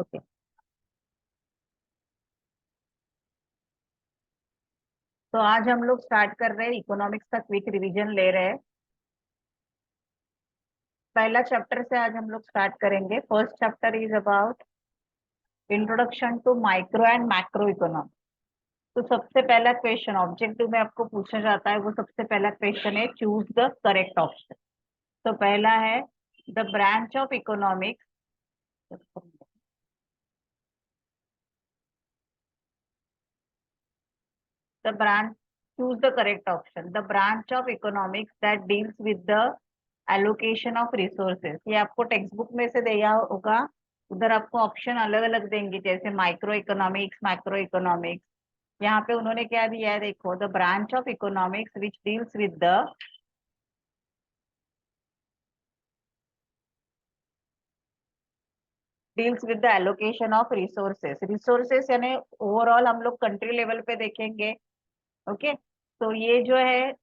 Okay, तो आज हम लोग स्टार्ट कर रहे हैं, इकोनॉमिक्स का क्विक रिवीजन ले रहे हैं। पहला चैप्टर से आज हम लोग स्टार्ट करेंगे। First chapter is about introduction to micro and macro economy. तो सबसे पहला क्वेश्चन ऑब्जेक्टिव में आपको पूछा जाता है, वो सबसे पहला क्वेश्चन है चूज द करेक्ट ऑप्शन। तो पहला है the branch of economics, the branch, choose the correct option, the branch of economics that deals with the allocation of resources. ये आपको टेक्स्ट बुक में से दिया होगा, उधर आपको ऑप्शन अलग अलग देंगे, जैसे माइक्रो इकोनॉमिक्स, मैक्रो इकोनॉमिक्स। यहाँ पे उन्होंने क्या दिया है, देखो, the branch of economics which deals with the allocation of resources. Resources यानी ओवरऑल हम लोग कंट्री लेवल पे देखेंगे। ओके, तो ये जो है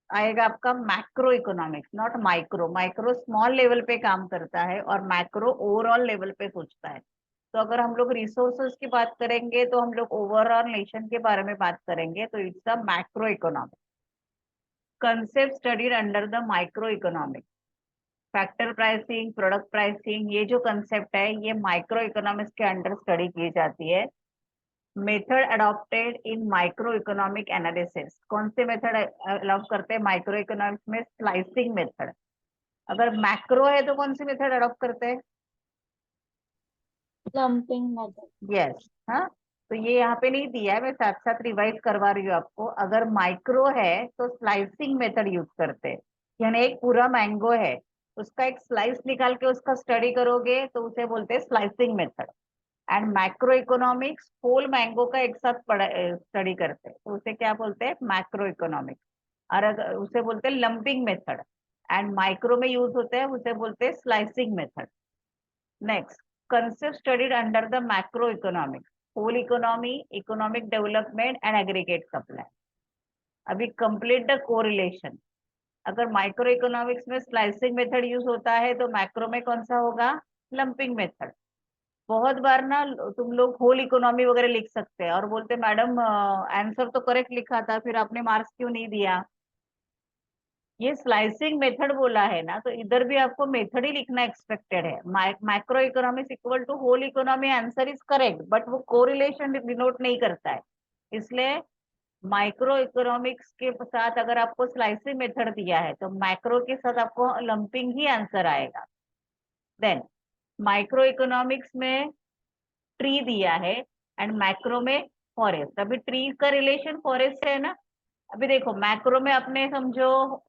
आएगा आपका macro economics, not micro. Micro small level पे काम करता है और मैक्रो ओवरऑल लेवल पे सोचता है। तो अगर हम लोग रिसोर्सेज की बात करेंगे तो हम लोग ओवरऑल नेशन के बारे में बात करेंगे, तो it's a macro economics. Concept studied under the micro economics, factor pricing, product pricing, ये जो कंसेप्ट है ये माइक्रो इकोनॉमिक्स के अंडर स्टडी की जाती है। Method adopted in micro economic analysis, कौन से मेथड अलाउ करते हैं माइक्रो इकोनॉमिक्स में? Slicing method. अगर मैक्रो है तो कौन सी मेथड अडॉप्ट करते हैं? Lumping method. यस, हाँ। तो ये यहाँ पे नहीं दिया है, मैं साथ साथ रिवाइज करवा रही हूँ आपको। अगर माइक्रो है तो स्लाइसिंग मेथड यूज करते हैं, यानी एक पूरा मैंगो है, उसका एक स्लाइस निकाल के उसका स्टडी करोगे तो उसे बोलते हैं slicing method. And macro economics whole mango का एक साथ स्टडी करते हैं, तो उसे क्या बोलते हैं? Macro economics. और अगर उसे बोलते हैं लंपिंग मेथड, एंड माइक्रो में यूज होते हैं, उसे बोलते हैं slicing method. Next, concept studied under the macroeconomics, whole economy, economic development and aggregate supply। अभी कंप्लीट द कोरिलेशन। अगर माइक्रो इकोनॉमिक्स में स्लाइसिंग मेथड यूज होता है तो मैक्रो में कौन सा होगा? Lumping method. बहुत बार ना तुम लोग होल इकोनॉमी वगैरह लिख सकते हैं और बोलते मैडम आंसर तो करेक्ट लिखा था, फिर आपने मार्क्स क्यों नहीं दिया? ये स्लाइसिंग मेथड बोला है ना, तो इधर भी आपको मेथड ही लिखना एक्सपेक्टेड है। Macro economics equal to whole economy, answer is correct, but वो कोरिलेशन डिनोट नहीं करता है। इसलिए माइक्रो इकोनॉमिक्स के साथ अगर आपको स्लाइसिंग मेथड दिया है तो मैक्रो के साथ आपको लंपिंग ही आंसर आएगा। देन माइक्रो इकोनॉमिक्स में ट्री दिया है एंड मैक्रो में फॉरेस्ट। अभी ट्री का रिलेशन फॉरेस्ट से है ना। अभी देखो मैक्रो में अपने समझो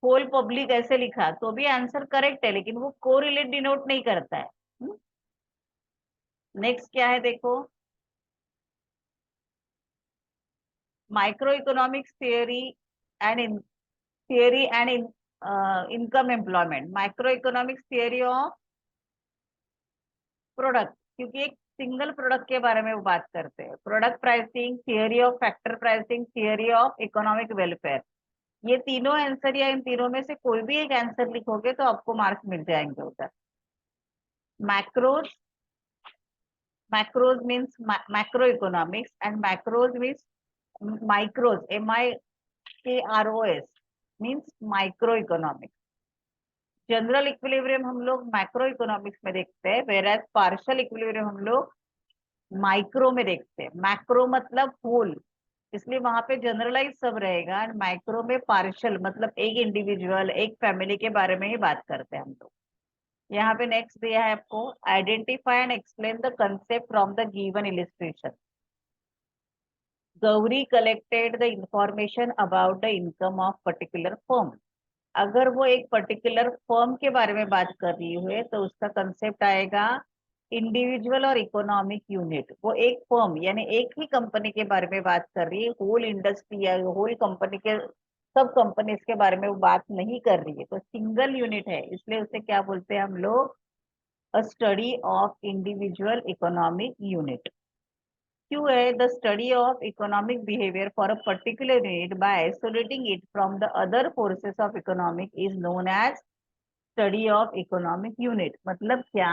होल पब्लिक ऐसे लिखा तो भी आंसर करेक्ट है, लेकिन वो कोरिलेट डिनोट नहीं करता है। नेक्स्ट क्या है देखो, micro economics theory and theory and income employment. Micro economics theory of product, क्योंकि एक सिंगल प्रोडक्ट के बारे में वो बात करते हैं। Product pricing, theory of factor pricing, theory of economic welfare. ये तीनों आंसर या इन तीनों में से कोई भी एक आंसर लिखोगे तो आपको मार्क्स मिल जाएंगे उधर। Macros, macros means macroeconomics and macros means micros, MIKROS means microeconomics। General equilibrium हम लोग मैक्रो इकोनॉमिक्स में देखते हैं, वेराज पार्शियल इक्विलिब्रियम हम लोग माइक्रो में देखते हैं। मैक्रो मतलब होल, इसलिए वहां पे जनरलाइज सब रहेगा, एंड माइक्रो में पार्शियल मतलब एक इंडिविजुअल, एक फैमिली के बारे में ही बात करते हैं हम लोग। यहाँ पे नेक्स्ट दिया है आपको, identify and explain the concept from the given illustration. Gauri collected the information about the income of particular firm. अगर वो एक पर्टिकुलर फर्म के बारे में बात कर रही है तो उसका कंसेप्ट आएगा इंडिविजुअल और इकोनॉमिक यूनिट। वो एक फर्म यानी एक ही कंपनी के बारे में बात कर रही है, होल इंडस्ट्री या होल कंपनी के सब कंपनीज के बारे में वो बात नहीं कर रही है, तो सिंगल यूनिट है, इसलिए उसे क्या बोलते हैं हम लोग? A study of individual economic unit. क्यों है? The study of economic behaviour for a particular unit by isolating it from the other forces of economic is known as study of economic unit. मतलब क्या?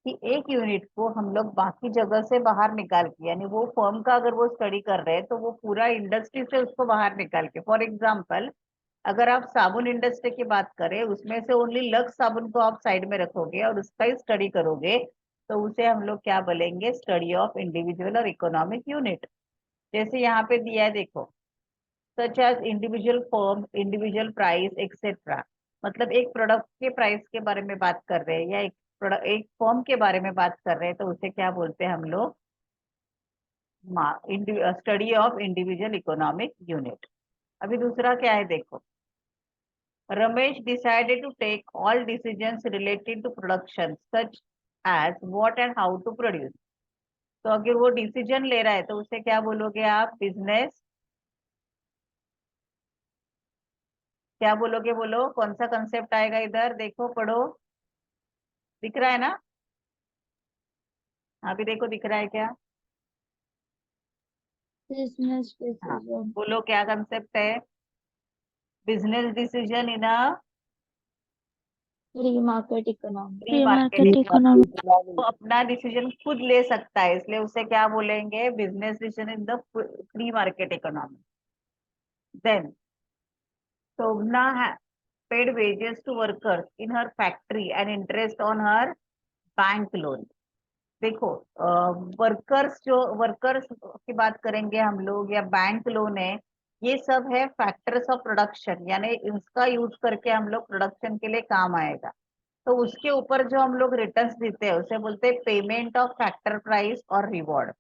कि एक unit को हम लोग बाकी जगह से बाहर निकाल के, यानी वो फर्म का अगर वो स्टडी कर रहे हैं तो वो पूरा इंडस्ट्री से उसको बाहर निकाल के, फॉर एग्जाम्पल अगर आप साबुन इंडस्ट्री की बात करें, उसमें से ओनली लक्स साबुन को आप साइड में रखोगे और उसका ही स्टडी करोगे, तो उसे हम लोग क्या बोलेंगे, स्टडी ऑफ इंडिविजुअल और इकोनॉमिक यूनिट। जैसे यहाँ पे दिया है देखो, such as individual firm, individual price etcetera. मतलब एक प्रोडक्ट के प्राइस के बारे में बात कर रहे हैं, या एक प्रोडक्ट, एक फर्म के बारे में बात कर रहे हैं, तो उसे क्या बोलते हैं हम लोग, study of individual economic unit. अभी दूसरा क्या है देखो, Ramesh decided to take all decisions related to production such as what and how to produce. तो अगर वो डिसीजन ले रहा है तो उसे क्या बोलोगे आप, बिजनेस, क्या बोलोगे, बोलो कौन सा कंसेप्ट आएगा इधर, देखो पढ़ो, दिख रहा है ना, अभी देखो दिख रहा है क्या, बिजनेस हाँ, डिसीजन, बोलो क्या कंसेप्ट है, business decision in a free market economy. Free free market. Market economy. तो अपना डिसीजन खुद ले सकता है, इसलिए उसे क्या बोलेंगे, business decision in the free market economy. Then Shobna paid wages to workers in her factory and interest on her bank loan। देखो, वर्कर्स, जो वर्कर्स की बात करेंगे हम लोग, या बैंक लोन है, ये सब है फैक्टर्स ऑफ प्रोडक्शन, यानी इसका यूज करके हम लोग प्रोडक्शन के लिए काम आएगा। तो उसके ऊपर जो हम लोग रिटर्न्स देते हैं उसे बोलते हैं पेमेंट ऑफ फैक्टर प्राइस और रिवॉर्ड।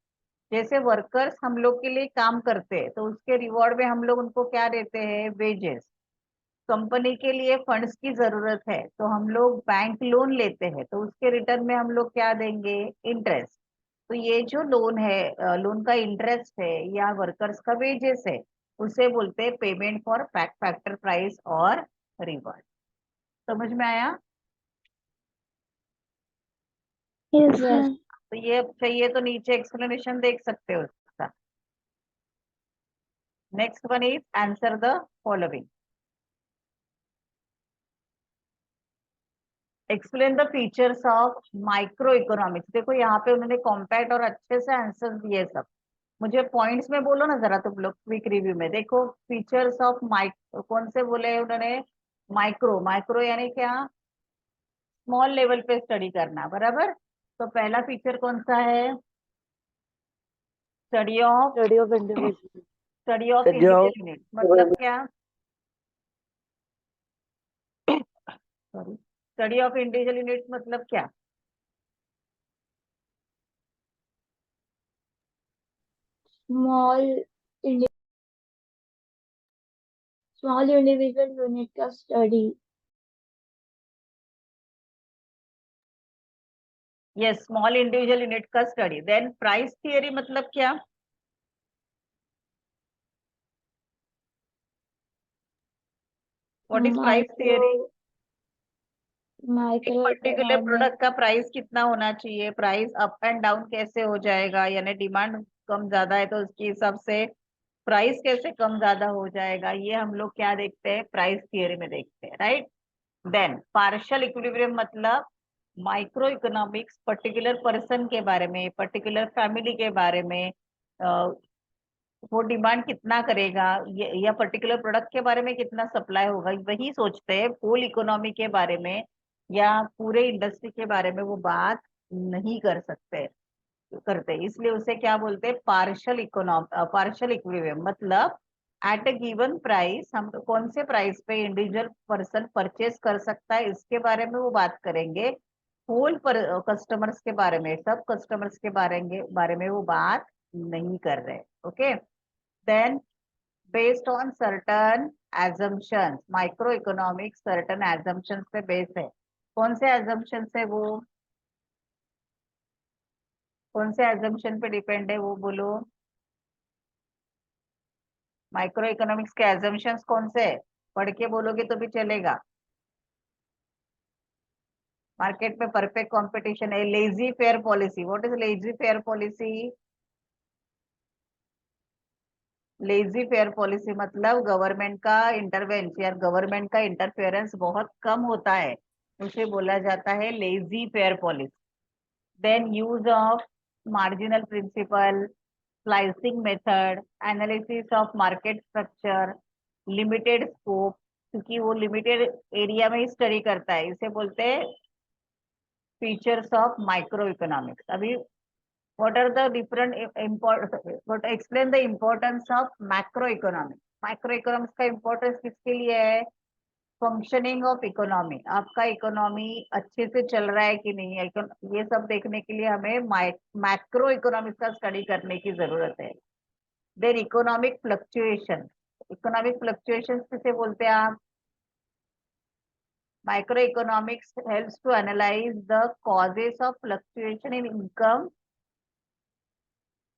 जैसे वर्कर्स हम लोग के लिए काम करते हैं तो उसके रिवॉर्ड में हम लोग उनको क्या देते हैं, वेजेस। कंपनी के लिए फंड्स की जरूरत है तो हम लोग बैंक लोन लेते हैं, तो उसके रिटर्न में हम लोग क्या देंगे, इंटरेस्ट। तो ये जो लोन है, लोन का इंटरेस्ट है या वर्कर्स का वेजेस है, उसे बोलते हैं पेमेंट फॉर फैक्टर प्राइस और रिवॉर्ड। समझ में आया? Yes sir. तो ये चाहिए तो नीचे एक्सप्लेनेशन देख सकते हो उसका। Next one is answer the following, explain the features of micro economics. देखो यहाँ पे उन्होंने कॉम्पैक्ट और अच्छे से आंसर दिए सब। मुझे पॉइंट्स में बोलो ना जरा तुम लोग, क्विक रिव्यू में देखो, फीचर्स ऑफ माइक्रो कौन से बोले उन्होंने, माइक्रो, माइक्रो यानी क्या, स्मॉल लेवल पे स्टडी करना, बराबर। तो पहला फीचर कौन सा है, study of, study of individual, study of study of individual unit, मतलब क्या, sorry, study of individual unit मतलब क्या, स्मॉल स्मॉल इंडिविजुअल यूनिट का study. Yes, small individual unit का स्टडी। देन प्राइस थियरी मतलब क्या, what is price micro theory, एक micro particular economic. Product का प्राइस कितना होना चाहिए, प्राइस अप एंड डाउन कैसे हो जाएगा, यानी डिमांड कम ज्यादा है तो उसके हिसाब से प्राइस कैसे कम ज्यादा हो जाएगा, ये हम लोग क्या देखते हैं, प्राइस थियरी में देखते हैं, राइट। देन पार्शियल इक्विलिब्रियम मतलब माइक्रो इकोनॉमिक्स पर्टिकुलर पर्सन के बारे में, पर्टिकुलर फैमिली के बारे में, वो डिमांड कितना करेगा, या पर्टिकुलर प्रोडक्ट के बारे में कितना सप्लाई होगा, वही सोचते हैं। होल इकोनॉमी के बारे में या पूरे इंडस्ट्री के बारे में वो बात नहीं कर सकते, करते, इसलिए उसे क्या बोलते हैं, पार्शियल इकोनॉम, पार्शियल इक्विलिब्रियम। मतलब एट अ गिवन प्राइस हम तो कौन से प्राइस पे इंडिविजुअल पर्सन परचेज कर सकता है, इसके बारे में वो बात करेंगे। होल पर कस्टमर्स के बारे में, सब कस्टमर्स के बारे में वो बात नहीं कर रहे। Okay, then based on certain assumptions, micro economics certain assumptions पे बेस है। कौन से एजम्पशंस है वो, कौन से एजम्पशन पे डिपेंड है वो बोलो, माइक्रो इकोनॉमिक्स के एजम्पशंस कौन से है, पढ़ के बोलोगे तो भी चलेगा। मार्केट में परफेक्ट कंपटीशन है, lazy fair policy, what is lazy fair policy, lazy fair policy मतलब गवर्नमेंट का इंटरवेंशन या गवर्नमेंट का इंटरफेरेंस बहुत कम होता है, उसे बोला जाता है lazy fair policy. then use of marginal principle, slicing method, analysis of market structure, limited scope, क्योंकि वो लिमिटेड एरिया में ही स्टडी करता है, इसे बोलते हैं फीचर्स ऑफ माइक्रो इकोनॉमिक्स. अभी what are the different what explain the importance of macroeconomics. Macroeconomics का importance किसके लिए है? फंक्शनिंग ऑफ इकोनॉमी, आपका इकोनॉमी अच्छे से चल रहा है कि नहीं है, ये सब देखने के लिए हमें मैक्रो इकोनॉमिक्स का स्टडी करने की जरूरत है. Then economic fluctuation, economic fluctuation किसे बोलते हैं आप? Micro economics helps to analyse the causes of fluctuation in income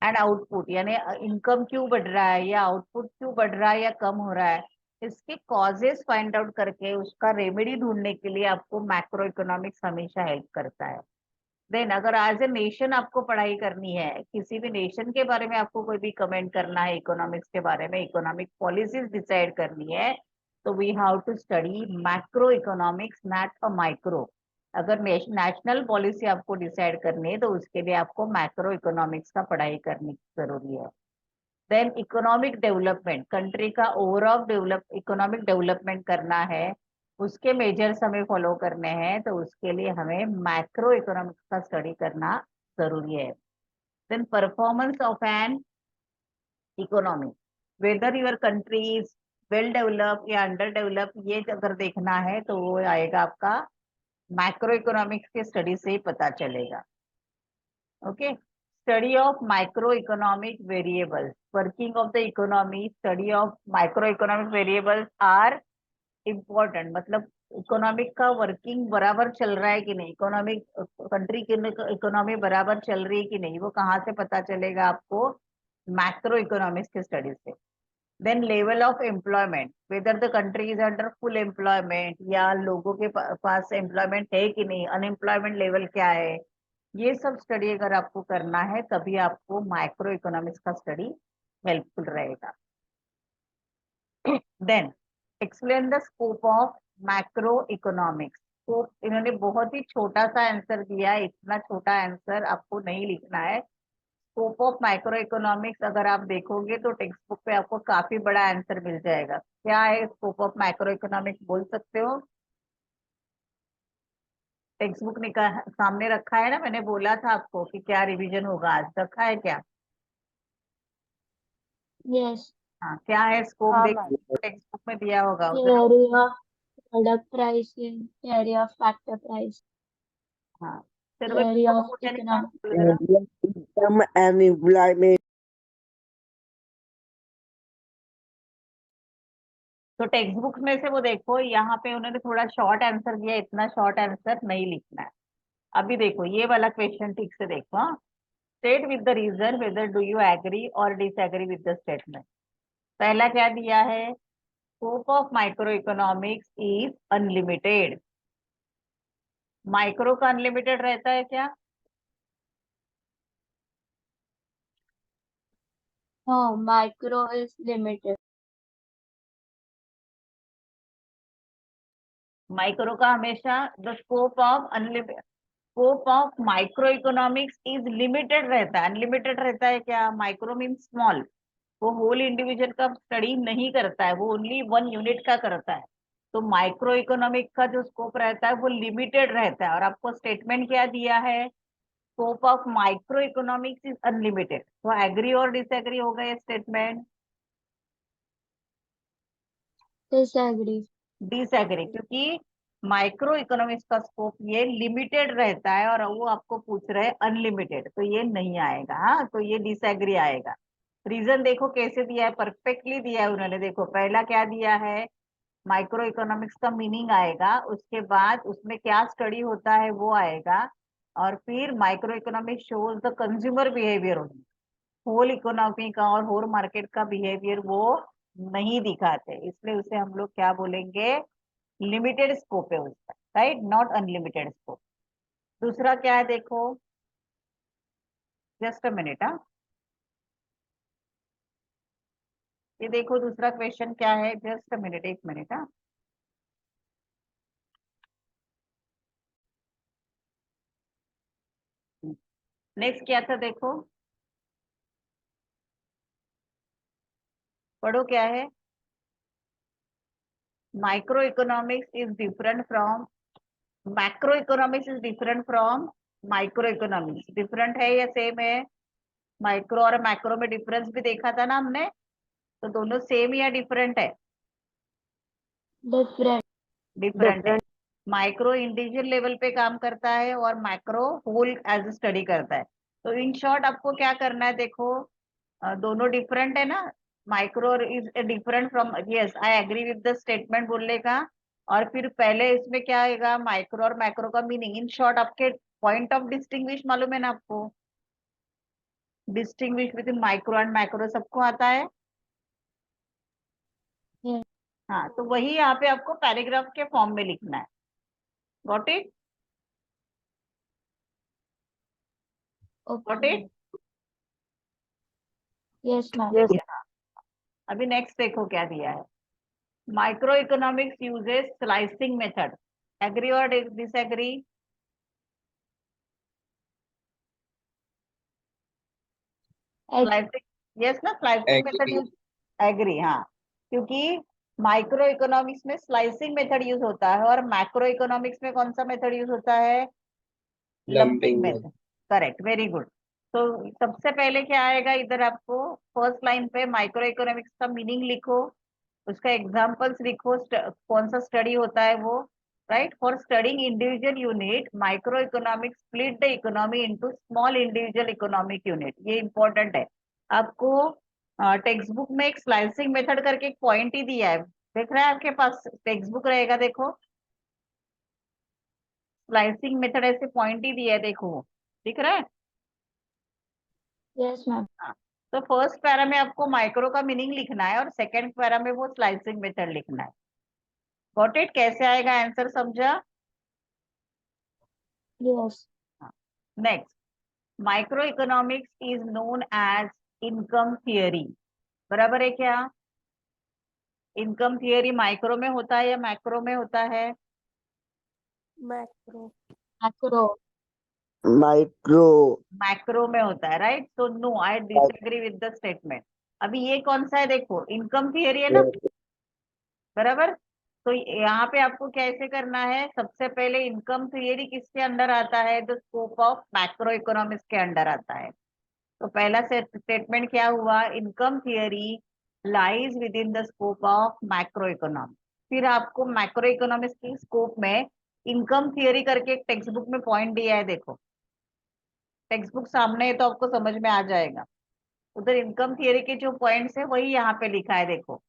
and output, यानी इनकम क्यों बढ़ रहा है या आउटपुट क्यों बढ़ रहा है या कम हो रहा है, इसके कॉजेस फाइंड आउट करके उसका रेमेडी ढूंढने के लिए आपको मैक्रो इकोनॉमिक्स हमेशा हेल्प करता है. देन अगर एज ए नेशन आपको पढ़ाई करनी है, किसी भी नेशन के बारे में आपको कोई भी कमेंट करना है, इकोनॉमिक्स के बारे में इकोनॉमिक पॉलिसीज डिसाइड करनी है, तो we have to study macro economics not a micro. अगर नेशनल पॉलिसी आपको डिसाइड करनी है तो उसके लिए आपको मैक्रो इकोनॉमिक्स का पढ़ाई करनी जरूरी है. देन इकोनॉमिक डेवलपमेंट, कंट्री का ओवरऑल इकोनॉमिक डेवलपमेंट करना है, उसके मेजर्स हमें फॉलो करने हैं, तो उसके लिए हमें मैक्रो इकोनॉमिक्स का स्टडी करना जरूरी है. Then performance of an economy, whether your country is well develop या अंडर डेवलप, ये अगर देखना है तो वो आएगा आपका मैक्रो इकोनॉमिक्स के स्टडी से ही पता चलेगा. Okay. Study of micro economic variables, working of the economy, study of micro economic variables are important. मतलब इकोनॉमिक का वर्किंग बराबर चल रहा है कि नहीं, इकोनॉमिक कंट्री की इकोनॉमी बराबर चल रही है कि नहीं, वो कहाँ से पता चलेगा आपको? मैक्रो इकोनॉमिक्स के स्टडी से. Then level of employment, whether the country is under full employment या लोगों के पास एम्प्लॉयमेंट है कि नहीं, अनएम्प्लॉयमेंट लेवल क्या है, ये सब स्टडी अगर आपको करना है तभी आपको माइक्रो इकोनॉमिक्स का स्टडी हेल्पफुल रहेगा. Then explain the scope of macro economics. Scope, इन्होंने बहुत ही छोटा सा आंसर दिया है, इतना छोटा आंसर आपको नहीं लिखना है. स्कोप ऑफ माइक्रो इकोनॉमिक्स अगर आप देखोगे तो टेक्स्ट बुक पे आपको काफी बड़ा आंसर मिल जाएगा. क्या है स्कोप ऑफ माइक्रो इकोनॉमिक्स, बोल सकते हो? टेक्स्ट बुक निकाल सामने रखा है ना, मैंने बोला था आपको कि क्या रिवीजन होगा आज, रखा है क्या? Yes. हाँ, क्या है स्कोप? हाँ देख, मैम. टेक्स्ट बुक में दिया होगा उधर. Theory of product pricing, theory of factor price, हाँ, चलो theory छोटा of मोटा economic. निकाल जरा. income and employment. तो टेक्स्ट बुक में से वो देखो, यहाँ पे उन्होंने थोड़ा शॉर्ट आंसर दिया, इतना शॉर्ट आंसर नहीं लिखना है. अभी देखो ये वाला क्वेश्चन ठीक से देखो. हाँ, state with the reason whether do you agree और डिसएग्री विद द स्टेटमेंट. पहला क्या दिया है? Scope of micro economics is unlimited. Micro का अनलिमिटेड रहता है क्या? No, micro is limited. Micro का हमेशा the scope of unlimited, scope of micro economics is limited रहता है. अनलिमिटेड रहता है क्या? माइक्रो मीन स्मॉल, वो होल इंडिविजुअल का स्टडी नहीं करता है, वो ओनली वन यूनिट का करता है. तो माइक्रो इकोनॉमिक का जो स्कोप रहता है वो लिमिटेड रहता है. और आपको स्टेटमेंट क्या दिया है? Scope of micro economics is unlimited. तो एग्री और डिसएग्री हो गए स्टेटमेंट? Disagree. डिसएग्री, क्योंकि माइक्रो इकोनॉमिक्स का स्कोप ये लिमिटेड रहता है और वो आपको पूछ रहे हैं अनलिमिटेड, तो ये नहीं आएगा. हाँ, तो ये डिसएग्री आएगा. रीजन देखो कैसे दिया है, परफेक्टली दिया है उन्होंने. देखो पहला क्या दिया है, माइक्रो इकोनॉमिक्स का मीनिंग आएगा, उसके बाद उसमें क्या स्टडी होता है वो आएगा, और फिर micro economics shows the consumer behaviour. Whole economy का और होल मार्केट का बिहेवियर वो नहीं दिखाते, इसलिए उसे हम लोग क्या बोलेंगे? लिमिटेड स्कोप है उसका, राइट, नॉट अनलिमिटेड स्कोप. दूसरा क्या है देखो, जस्ट अ मिनट. हाँ, ये देखो दूसरा क्वेश्चन क्या है, जस्ट अ मिनट, एक मिनट. हाँ, नेक्स्ट क्या था देखो, पढ़ो क्या है। Micro economics is different from, macro economics is different from micro economics. Different है या सेम है? माइक्रो और मैक्रो में डिफरेंस भी देखा था ना हमने, तो दोनों सेम या डिफरेंट है? डिफरेंट। डिफरेंट है। माइक्रो इंडिविजुअल लेवल पे काम करता है और मैक्रो होल एज स्टडी करता है। तो इन शॉर्ट आपको क्या करना है देखो, दोनों डिफरेंट है ना। Micro is different from, yes I agree with the statement बोलने का। और फिर पहले इसमें क्या आएगा, माइक्रो और मैक्रो का मीनिंग। इन शॉर्ट आपके पॉइंट ऑफ डिस्टिंग्विश मालूम है ना आपको, distinguish between micro and macro सबको आता है। Yes. हाँ, तो वही यहाँ पे आपको पैराग्राफ के फॉर्म में लिखना है। Got it? Got Okay. It? Yes, ma'am. Yes. अभी नेक्स्ट देखो क्या दिया है। Micro economics uses slicing method. Agree और डिसएग्री? स्लाइसिंग, यस ना, स्लाइसिंग मेथड यूज। एग्री, हाँ। क्योंकि माइक्रो इकोनॉमिक्स में स्लाइसिंग मेथड यूज होता है और मैक्रो इकोनॉमिक्स में कौन सा मेथड यूज होता है? Lumping method. Correct, very good. तो सबसे पहले क्या आएगा इधर आपको, फर्स्ट लाइन पे माइक्रो इकोनॉमिक्स का मीनिंग लिखो, उसका एग्जाम्पल्स लिखो, कौन सा स्टडी होता है वो। Right, for studying individual unit micro economics split the economy into small individual economic unit. ये इंपॉर्टेंट है आपको। टेक्स्ट बुक में एक स्लाइसिंग मेथड करके एक पॉइंट ही दिया है, देख रहा है आपके पास टेक्स्ट बुक रहेगा, देखो स्लाइसिंग मेथड ऐसे पॉइंट ही दिया है, देखो वो दिख रहा है। Yes, ma'am. हाँ, तो फर्स्ट पैरा में आपको माइक्रो का मीनिंग लिखना है और सेकंड पैरा में वो स्लाइसिंग मेथड लिखना है। Got it? कैसे आएगा आंसर, समझा? Yes. Next, micro economics is known as income theory. बराबर है क्या? इनकम थियरी माइक्रो में होता है या मैक्रो में होता है? Macro. Macro. Micro. मैक्रो में होता है, right. So no, I disagree with the statement. अभी ये कौन सा है देखो, इनकम थियरी है ना, बराबर। तो यहाँ पे आपको कैसे करना है, सबसे पहले इनकम थियरी किसके अंडर आता है? The scope of macro economics के अंडर आता है। तो पहला स्टेटमेंट क्या हुआ, income theory lies with in the scope of macro economics. फिर आपको मैक्रो इकोनॉमिक्स की स्कोप में इनकम थियरी करके एक टेक्स्ट बुक में पॉइंट दिया है, देखो टेक्स्ट बुक सामने है तो आपको समझ में आ जाएगा। उधर इनकम थियरी के जो पॉइंट्स है वही यहाँ पे लिखा है, देखो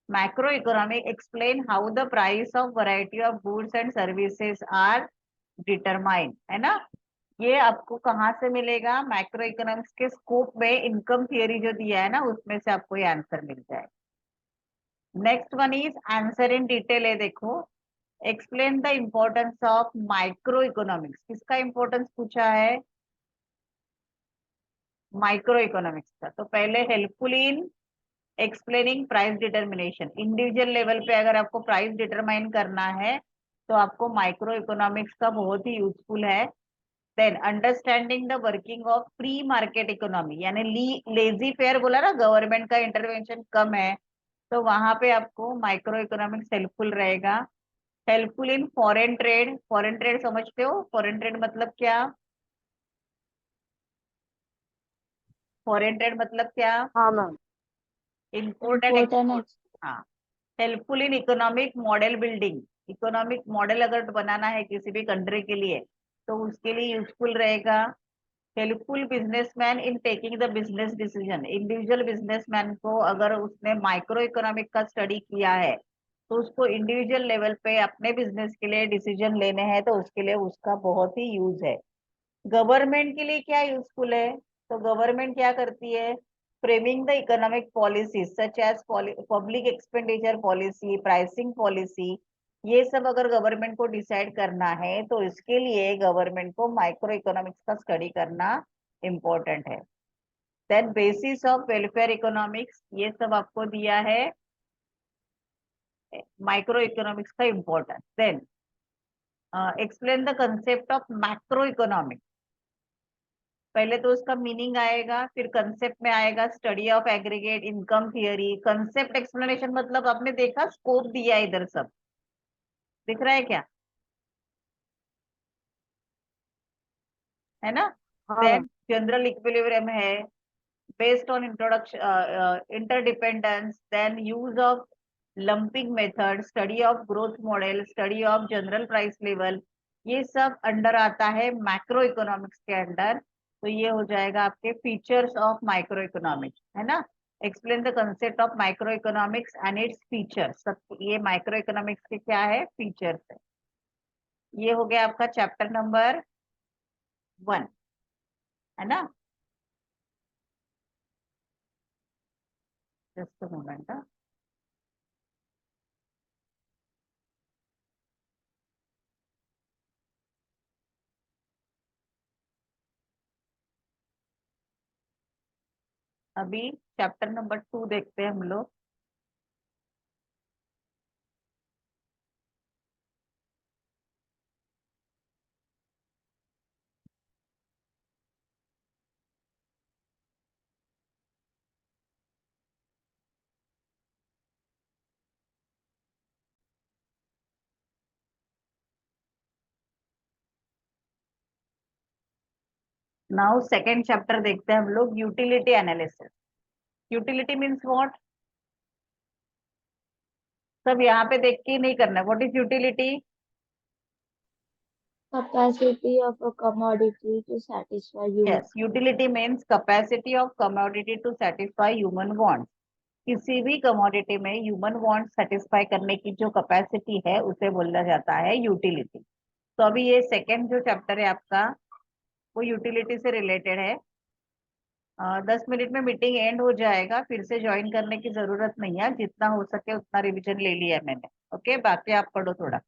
macro economic explain how the price of variety of goods and services are determined, है ना। ये आपको कहाँ से मिलेगा, मैक्रो इकोनॉमिक्स के स्कोप में इनकम थियरी जो दिया है ना उसमें से आपको ये आंसर मिल जाए। Next one is answer in detail है, देखो explain the importance of micro economics. किसका इंपॉर्टेंस पूछा है? माइक्रो इकोनॉमिक्स का। तो पहले helpful in explaining price determination. Individual level पे अगर आपको प्राइस डिटरमाइन करना है तो आपको माइक्रो इकोनॉमिक्स का बहुत ही यूजफुल है। Then understanding the working of free market economy, यानी लेजी फेयर बोला ना, गवर्नमेंट का इंटरवेंशन कम है, तो वहां पे आपको माइक्रो इकोनॉमिक्स हेल्पफुल रहेगा। Helpful in foreign trade. Foreign trade समझते हो, फॉरेन ट्रेड मतलब क्या? फॉरेन ट्रेड मतलब क्या? हाँ ma'am. Import and Import and export. हाँ, helpful in economic model building. Economic model अगर बनाना है किसी भी कंट्री के लिए तो उसके लिए यूजफुल रहेगा। Helpful businessman in taking the business decision. Individual businessman को अगर उसने माइक्रो इकोनॉमिक का स्टडी किया है तो उसको इंडिविजुअल लेवल पे अपने बिजनेस के लिए डिसीजन लेने हैं तो उसके लिए उसका बहुत ही यूज है। गवर्नमेंट के लिए क्या यूजफुल है, तो गवर्नमेंट क्या करती है, framing the economic policy such as public expenditure policy, pricing policy, ये सब अगर गवर्नमेंट को डिसाइड करना है तो इसके लिए गवर्नमेंट को माइक्रो इकोनॉमिक्स का स्टडी करना इम्पोर्टेंट है। Then basis of welfare economics, ये सब आपको दिया है माइक्रो इकोनॉमिक्स का importance. Then explain the concept of macro economics. पहले तो उसका मीनिंग आएगा, फिर कंसेप्ट में आएगा study of aggregate income theory. Concept explanation मतलब आपने देखा स्कोप दिया है इधर, सब दिख रहा है क्या, है ना। हाँ देन मैम। जनरल इक्विलिब्रियम है, based on introduction interdependence, then use of lumping method, study of growth model, study of general price level, ये सब अंडर आता है मैक्रो इकोनॉमिक्स के अंडर। तो ये हो जाएगा आपके फीचर्स ऑफ माइक्रो इकोनॉमिक्स, है ना। Explain the concept of micro economics and its features, सब ये माइक्रो इकोनॉमिक्स के क्या है, फीचर्स है। ये हो गया आपका चैप्टर नंबर 1, है ना। Just moment. अभी चैप्टर नंबर 2 देखते हैं हम लोग। नाउ सेकेंड चैप्टर देखते हैं हम लोग, utility analysis. Utility means what, सब यहाँ पे देख के नहीं करना है। What is utility? Capacity of a commodity to satisfy human yes, utility means capacity of commodity to satisfy human wants. किसी भी कमोडिटी में ह्यूमन वांट सेटिस्फाई करने की जो कैपेसिटी है उसे बोला जाता है यूटिलिटी। तो अभी ये सेकेंड जो चैप्टर है आपका वो यूटिलिटी से रिलेटेड है। 10 मिनट में मीटिंग एंड हो जाएगा, फिर से ज्वाइन करने की जरूरत नहीं है, जितना हो सके उतना रिवीजन ले लिया है मैंने। ओके, बाकी आप पढ़ो थोड़ा।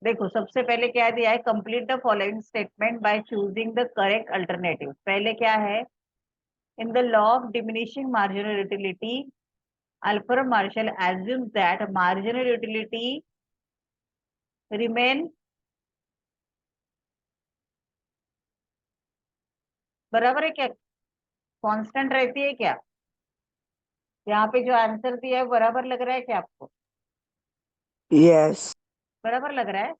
देखो सबसे पहले क्या दिया है, complete the following statement by choosing the correct alternative. पहले क्या है, in the law of diminishing marginal utility Alfred Marshall assumes that marginal utility remain, बराबर है क्या, कांस्टेंट रहती है क्या? यहाँ पे जो आंसर दिया है बराबर लग रहा है क्या आपको? यस। बराबर लग रहा है।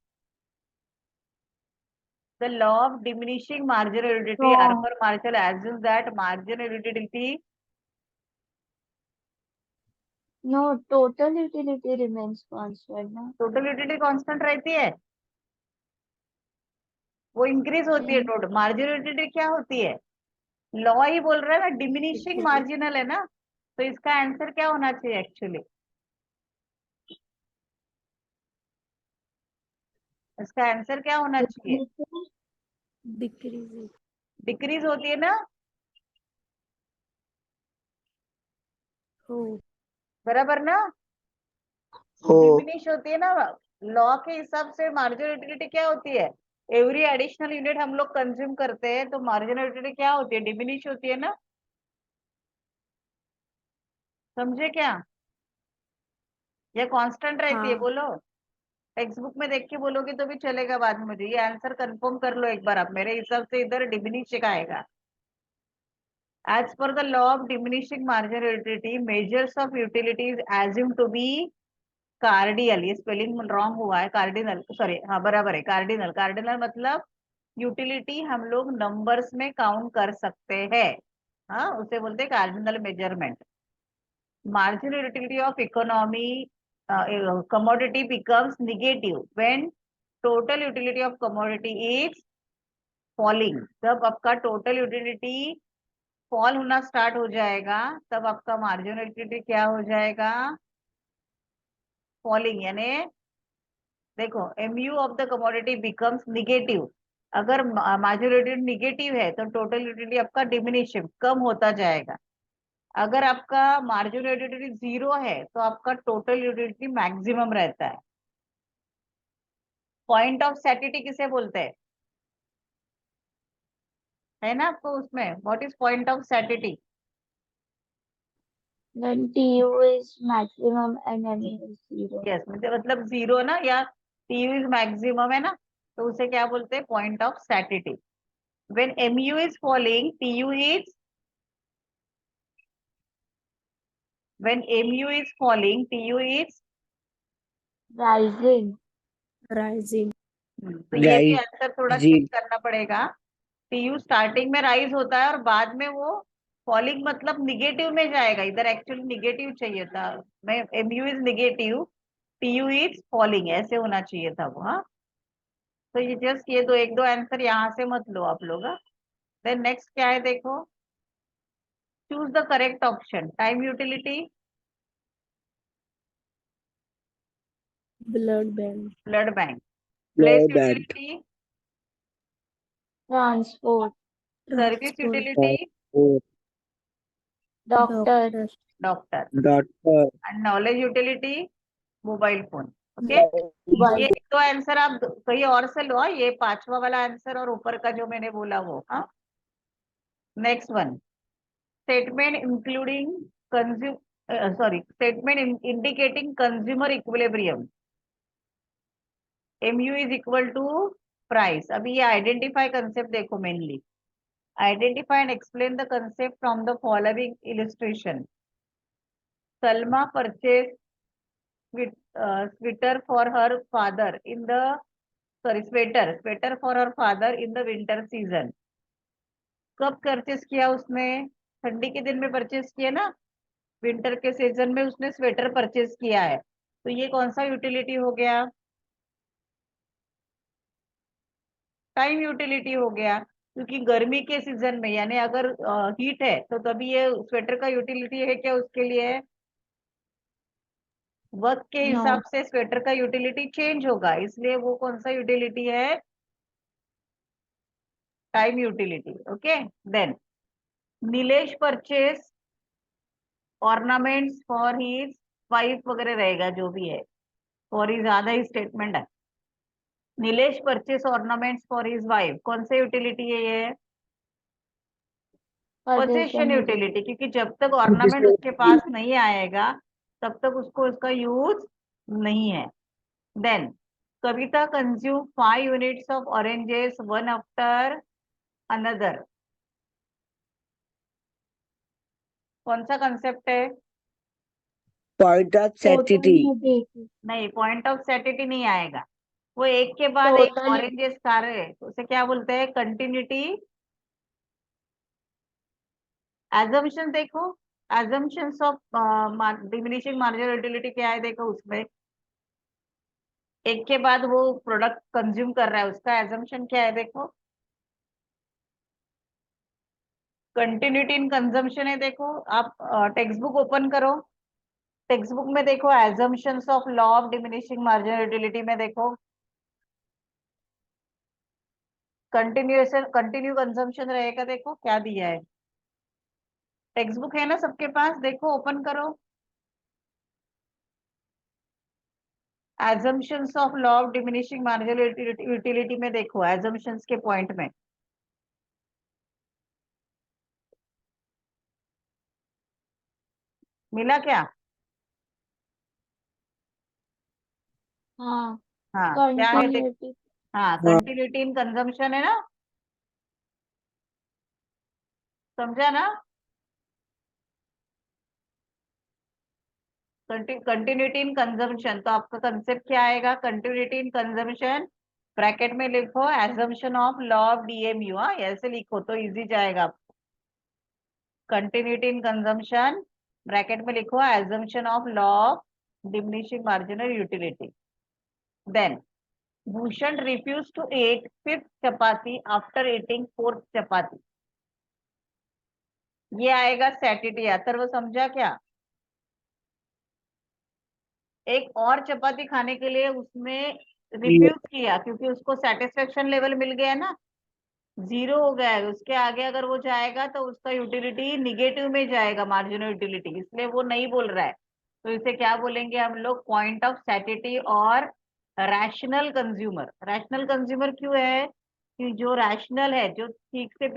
The law of diminishing marginal utility, wrong. Arthur Marshall assumes that marginal utility, No, total utility remains constant ना. टोटल यूटिलिटी कांस्टेंट रहती है, वो इंक्रीज होती है। टोटल मार्जिनल यूटिलिटी क्या होती है, लॉ ही बोल रहा है ना, डिमिनिशिंग मार्जिनल है ना। तो इसका आंसर क्या होना चाहिए एक्चुअली, इसका आंसर क्या होना चाहिए, Decrease. डिक्रीज होती है ना, Oh. बराबर ना, हो। डिमिनिश होती है ना। लॉ के हिसाब से मार्जिनल यूटिलिटी क्या होती है, एवरी एडिशनल यूनिट हम लोग कंज्यूम करते हैं तो मार्जिनल यूटिलिटी क्या होती है, डिमिनिश होती है ना। समझे क्या, या कांस्टेंट रहती है, हाँ. बोलो। टेक्स्ट बुक में देख के बोलोगे तो भी चलेगा, बाद में मुझे ये आंसर कंफर्म कर लो एक बार आप। मेरे हिसाब से इधर डिमिनिश का आएगा। As per the law of diminishing marginal utility measures of utilities assume to be cardinal, ये स्पेलिंग रॉन्ग हुआ है, कार्डिनल, सॉरी, हाँ बराबर है, कार्डिनल। कार्डिनल मतलब यूटिलिटी हम लोग नंबर्स में काउंट कर सकते हैं, हाँ उसे बोलते हैं cardinal measurement. marginal utility of economy commodity becomes negative when total utility of commodity is falling। जब आपका टोटल यूटिलिटी फॉल होना स्टार्ट हो जाएगा तब आपका मार्जिनल यूटिलिटी क्या हो जाएगा, फॉलिंग। यानी देखो MU of the commodity becomes negative. अगर मार्जिनल यूटिलिटी निगेटिव है तो टोटल यूटिलिटी आपका डिमिनिशिंग, कम होता जाएगा। अगर आपका मार्जिनल यूटिलिटी 0 है तो आपका टोटल यूटिलिटी मैक्सिमम रहता है। पॉइंट ऑफ सैटिटी किसे बोलते हैं, है ना आपको उसमें, what is point of satiety? When TU is maximum and ME is 0. Yes, मतलब 0 ना, या TU इज मैक्सिमम है ना, तो उसे क्या बोलते हैं, point of satiety. When MU is falling, TU is, when MU is falling, TU is, rising. rising, तो ये भी आंसर थोड़ा चेक Rising. करना पड़ेगा। TU स्टार्टिंग में राइज होता है और बाद में वो फॉलिंग मतलब निगेटिव में जाएगा, इधर एक्चुअली निगेटिव चाहिए था, मैं MU is negative, TU is falling, ऐसे होना चाहिए था वो। हाँ, तो ये जस्ट ये दो एक दो आंसर यहाँ से मत लो आप लोग। देन नेक्स्ट क्या है देखो, choose the correct option. Time utility, blood bank, blood bank. Place Blood bank. Utility, Transport. Service transport, utility, Oh, Doctor. doctor, doctor. doctor. And knowledge utility, mobile phone. Okay, ये Mobile. दो answer आप कहीं और से लो, ये पांचवा वाला answer और ऊपर का जो मैंने बोला वो। हाँ, next one, statement including consume, sorry, statement indicating consumer equilibrium, MU is equal to price. अभी ये आइडेंटिफाई कंसेप्ट देखो mainly, identify and explain the concept from the following illustration. Salma purchase sweater for her father in the, sorry, sweater for her father in the winter season। कब purchase किया उसने? ठंडी के दिन में परचेस किया ना, विंटर के सीजन में उसने स्वेटर परचेस किया है, तो ये कौन सा यूटिलिटी हो गया? टाइम यूटिलिटी हो गया, क्योंकि गर्मी के सीजन में, यानी अगर हीट है तो तभी ये स्वेटर का यूटिलिटी है क्या उसके लिए? वर्क के No. हिसाब से स्वेटर का यूटिलिटी चेंज होगा, इसलिए वो कौन सा यूटिलिटी है? Time utility. Okay, then Nilesh purchase ornaments for his wife वगैरह रहेगा जो भी है, फॉर हिज आधा ही स्टेटमेंट है। Nilesh purchase ornaments for his wife, कौन सा यूटिलिटी है ये? Position Possession. यूटिलिटी, क्योंकि जब तक ऑर्नामेंट उसके पास नहीं आएगा तब तक उसको उसका यूज नहीं है। Then Kavita consume 5 units of oranges one after another, कौन सा कंसेप्ट है? Point of Total satiety. में देखो. नहीं, पॉइंट ऑफ सैटिटी नहीं आएगा, वो एक के बाद एक Total. ऑरेंजेस खा रहे हैं, तो उसे क्या बोलते हैं? कंटिन्यूटी। एजम्पशन देखो, assumptions of diminishing marginal utility क्या है देखो, उसमें एक के बाद वो प्रोडक्ट कंज्यूम कर रहा है, उसका एजम्पशन क्या है देखो? कंटिन्यूटी इन कंजम्पशन है। देखो आप टेक्स्ट बुक ओपन करो, टेक्स्ट बुक में देखो assumptions of law of diminishing marginal utility में देखो, कंटिन्यू कंजम्पशन रहेगा, देखो क्या दिया है। टेक्स्ट बुक है ना सबके पास, देखो ओपन करो, assumptions of law of diminishing marginal utility में देखो, एजम्पशंस के पॉइंट में मिला क्या? हाँ. हाँ, क्या है Continuity. हाँ, कंटिन्यूटी इन कंजम्पशन है ना, समझा ना? कंटिन्यूटी इन कंजम्पशन, तो आपका कंसेप्ट क्या आएगा? कंटिन्यूटी इन कंजम्पशन, ब्रैकेट में लिखो assumption of law of DMU। हाँ, ऐसे लिखो तो इजी जाएगा आपको। कंटिन्यूटी इन कंजम्पशन, ब्रैकेट में लिखो assumption of law of diminishing marginal utility. Then Bhushan refuse to eat fifth chapati after eating fourth chapati, ये आएगा सैटिटी। अथर्व समझा क्या? एक और चपाती खाने के लिए उसने रिफ्यूज किया, क्योंकि उसको सेटिस्फेक्शन लेवल मिल गया ना, 0 हो गया है, उसके आगे अगर वो जाएगा तो उसका यूटिलिटी निगेटिव में जाएगा, मार्जिनल यूटिलिटी, इसलिए वो नहीं बोल रहा है। तो इसे क्या बोलेंगे हम लोग? पॉइंट ऑफ सैटिटी और रैशनल कंज्यूमर। रैशनल कंज्यूमर क्यों है? कि जो रैशनल है, जो ठीक से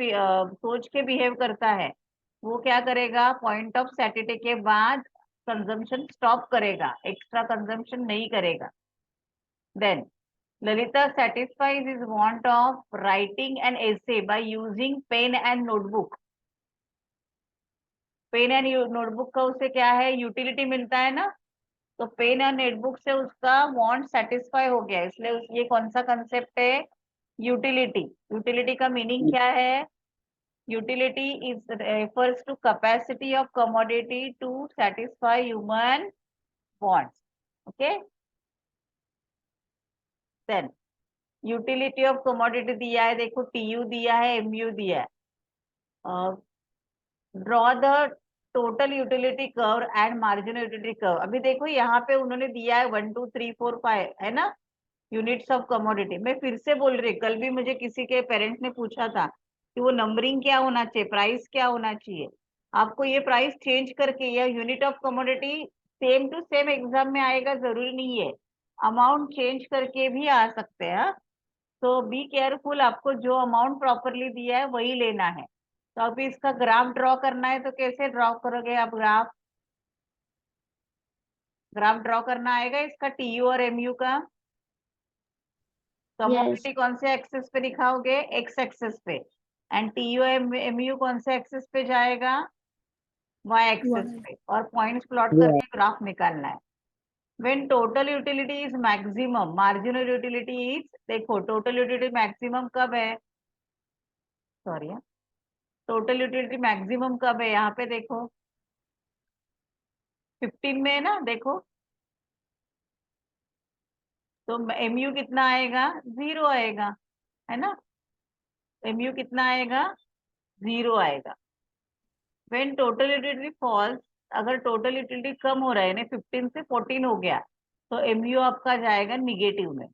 सोच के बिहेव करता है, वो क्या करेगा? पॉइंट ऑफ सैटिटी के बाद कंजम्पशन स्टॉप करेगा, एक्स्ट्रा कंजम्पशन नहीं करेगा। Then Lalita satisfies his want of writing an essay by using pen and notebook. Pen and notebook का उससे क्या है, यूटिलिटी मिलता है ना, तो पेन एंड नोटबुक से उसका वांट सेटिस्फाई हो गया, इसलिए ये कौन सा कंसेप्ट है, यूटिलिटी। यूटिलिटी का मीनिंग क्या है, utility is refers to capacity of commodity to satisfy human wants. Okay, then utility of commodity दिया है, देखो टीयू दिया है, एमयू दिया है। Draw the total utility curve and marginal utility curve. अभी देखो यहाँ पे उन्होंने दिया है 1 2 3 4 5 है ना, यूनिट्स ऑफ कमोडिटी। मैं फिर से बोल रही, कल भी मुझे किसी के पेरेंट्स ने पूछा था कि वो नंबरिंग क्या होना चाहिए, प्राइस क्या होना चाहिए। आपको ये प्राइस चेंज करके या unit of commodity same to same exam में आएगा जरूरी नहीं है, अमाउंट चेंज करके भी आ सकते हैं। तो बी केयरफुल, आपको जो अमाउंट प्रॉपरली दिया है वही लेना है। तो अभी इसका ग्राफ ड्रॉ करना है, तो कैसे ड्रॉ करोगे आप ग्राफ, ग्राफ ड्रॉ करना आएगा इसका टीयू और एमयू का। कमोडिटी कौन से एक्सेस पे दिखाओगे, एक्स एक्सेस पे, एंड टीयू एमयू कौन से एक्सेस पे जाएगा, वाई एक्सेस पे, और पॉइंट्स प्लॉट करके ग्राफ निकालना है। When total utility is maximum, marginal utility is, देखो टोटल यूटिलिटी मैक्सिमम कब है, सॉरी टोटल यूटिलिटी मैक्सिमम कब है, यहाँ पे देखो 15 में है ना, देखो तो एमयू कितना आएगा, 0 आएगा, है ना, एमयू कितना आएगा, 0 आएगा। व्हेन टोटल यूटिलिटी फॉल्स, अगर टोटल यूटिलिटी कम हो रहा है ना, 15 से 14 हो गया, तो एमयू आपका जाएगा निगेटिव में।